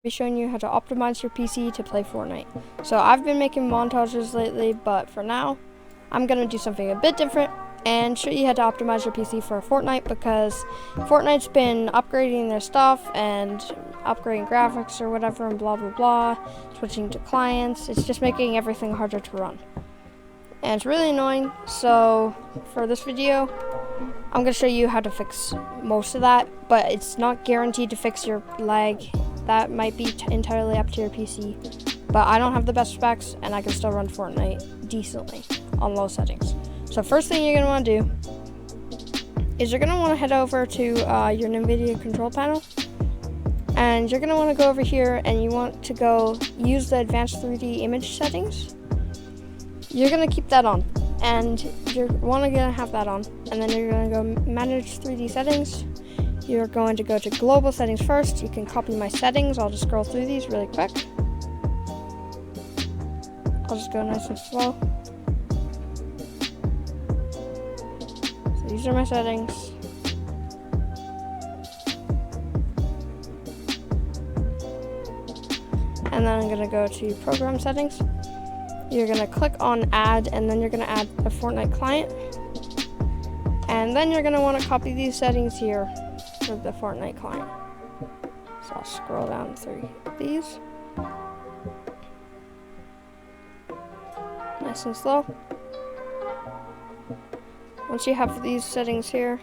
Be showing you how to optimize your PC to play Fortnite. So I've been making montages lately, but for now, I'm gonna do something a bit different and show you how to optimize your PC for Fortnite, because Fortnite's been upgrading their stuff and upgrading graphics or whatever and blah blah blah, switching to clients. It's just making everything harder to run. And it's really annoying, so for this video, I'm gonna show you how to fix most of that, but it's not guaranteed to fix your lag. That might be entirely up to your PC, but I don't have the best specs and I can still run Fortnite decently on low settings. So first thing you're gonna wanna do is you're gonna wanna head over to your NVIDIA control panel, and you're gonna wanna go over here and you want to go use the advanced 3D image settings. You're gonna keep that on, and you're gonna have that on, and then you're gonna go manage 3D settings. You're going to go to global settings first. You can copy my settings. I'll just scroll through these really quick. I'll just go nice and slow. So these are my settings. And then I'm gonna go to program settings. You're gonna click on add, and then you're gonna add a Fortnite client. And then you're gonna wanna copy these settings here for the Fortnite client. So I'll scroll down through these. Nice and slow. Once you have these settings here,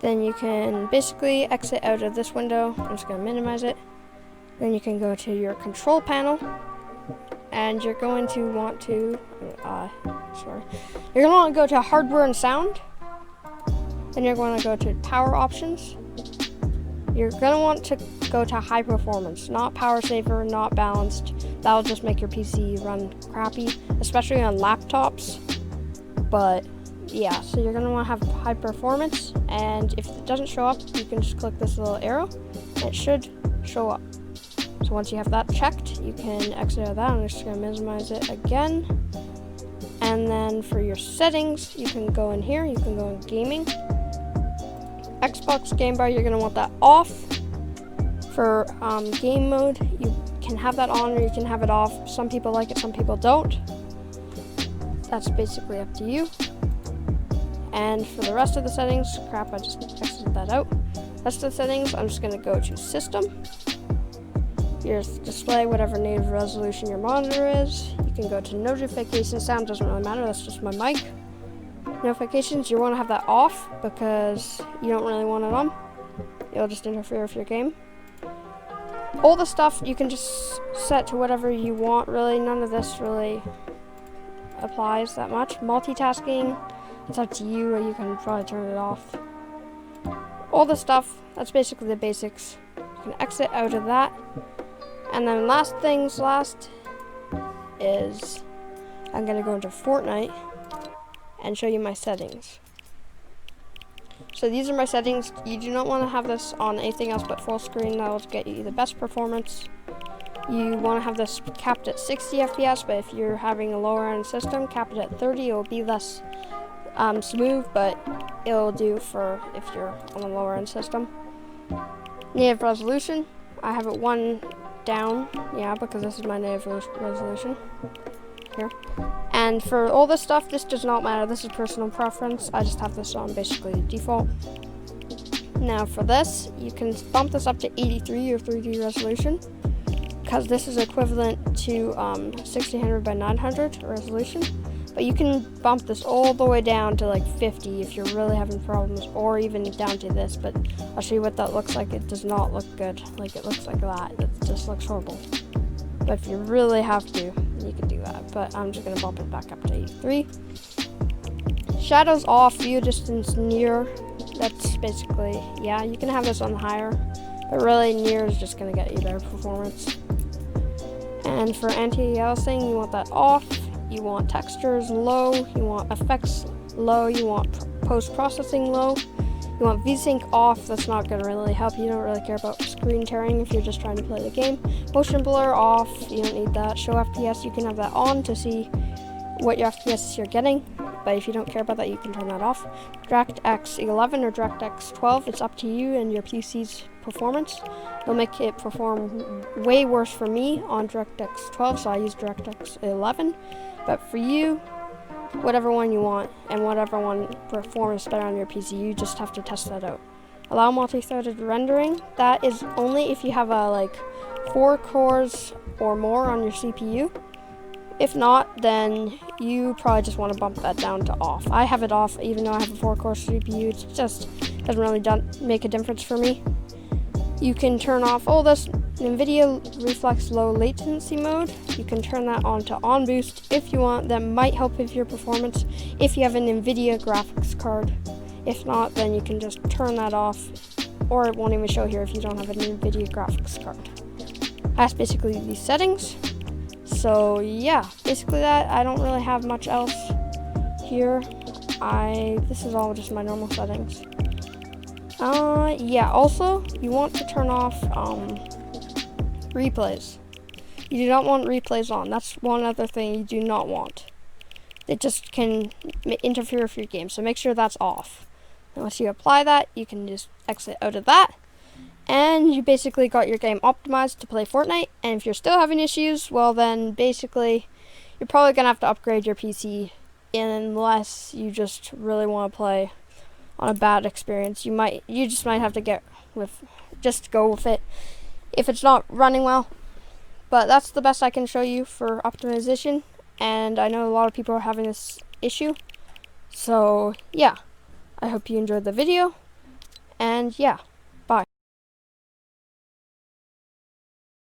then you can basically exit out of this window. I'm just gonna minimize it. Then you can go to your control panel, and you're going to want to, you're gonna want to go to hardware and sound. Then you're going to go to power options. You're going to want to go to high performance, not power saver, not balanced. That'll just make your PC run crappy, especially on laptops. But yeah, so you're going to want to have high performance, and if it doesn't show up, you can just click this little arrow, and it should show up. So once you have that checked, you can exit out of that. I'm just going to minimize it again. And then for your settings, you can go in here, you can go in gaming. Xbox game bar, you're going to want that off. For game mode, you can have that on or you can have it off. Some people like it, some people don't. That's basically up to you. And for the rest of the settings, crap, I just exited that out. Rest of the settings, I'm just going to go to system. Here's display, whatever native resolution your monitor is. You can go to notification sound, doesn't really matter, that's just my mic. Notifications, you want to have that off because you don't really want it on. It'll just interfere with your game. All the stuff you can just set to whatever you want, really. None of this really applies that much. Multitasking, it's up to you, or you can probably turn it off. All the stuff, that's basically the basics. You can exit out of that. And then last is I'm going to go into Fortnite and show you my settings. So these are my settings. You do not want to have this on anything else but full screen. That will get you the best performance. You want to have this capped at 60 FPS, but if you're having a lower end system, cap it at 30. It will be less smooth, but it will do for if you're on a lower end system. Native resolution, I have it 1 down, yeah, because this is my native resolution here. And for all this stuff, this does not matter. This is personal preference. I just have this on basically default. Now for this, you can bump this up to 83 or 3D resolution, because this is equivalent to 1600 by 900 resolution. But you can bump this all the way down to like 50 if you're really having problems, or even down to this, but I'll show you what that looks like. It does not look good. Like, it looks like that. It just looks horrible. But if you really have to, you can do that. But I'm just gonna bump it back up to 83. Shadows off, view distance near. That's basically, yeah, you can have this on higher, but really near is just gonna get you better performance. And for anti-aliasing, you want that off. You want textures low, you want effects low, you want post-processing low, you want VSync off. That's not going to really help. You don't really care about screen tearing if you're just trying to play the game. Motion blur off, you don't need that. Show FPS, you can have that on to see what your FPS you're getting, but if you don't care about that, you can turn that off. DirectX 11 or DirectX 12, it's up to you and your PC's performance. It'll make it perform way worse for me on DirectX 12, so I use DirectX 11. But for you, whatever one you want and whatever one performs better on your PC, you just have to test that out. Allow multi-threaded rendering. That is only if you have a 4 cores or more on your CPU. If not, then you probably just want to bump that down to off. I have it off even though I have a 4-core CPU. It just doesn't really make a difference for me. You can turn off this NVIDIA Reflex Low Latency mode. You can turn that on to on boost if you want. That might help with your performance if you have an NVIDIA graphics card. If not, then you can just turn that off, or it won't even show here if you don't have an NVIDIA graphics card. That's basically these settings. So yeah, basically that. I don't really have much else here. This is all just my normal settings. Yeah, also, you want to turn off replays. You do not want replays on. That's one other thing you do not want. It just can interfere with your game, so make sure that's off. And once you apply that, you can just exit out of that, and you basically got your game optimized to play Fortnite. And if you're still having issues, well then basically you're probably gonna have to upgrade your PC, unless you just really want to play on a bad experience. You just might have to go with it if it's not running well. But that's the best I can show you for optimization, and I know a lot of people are having this issue. So yeah, I hope you enjoyed the video, and yeah.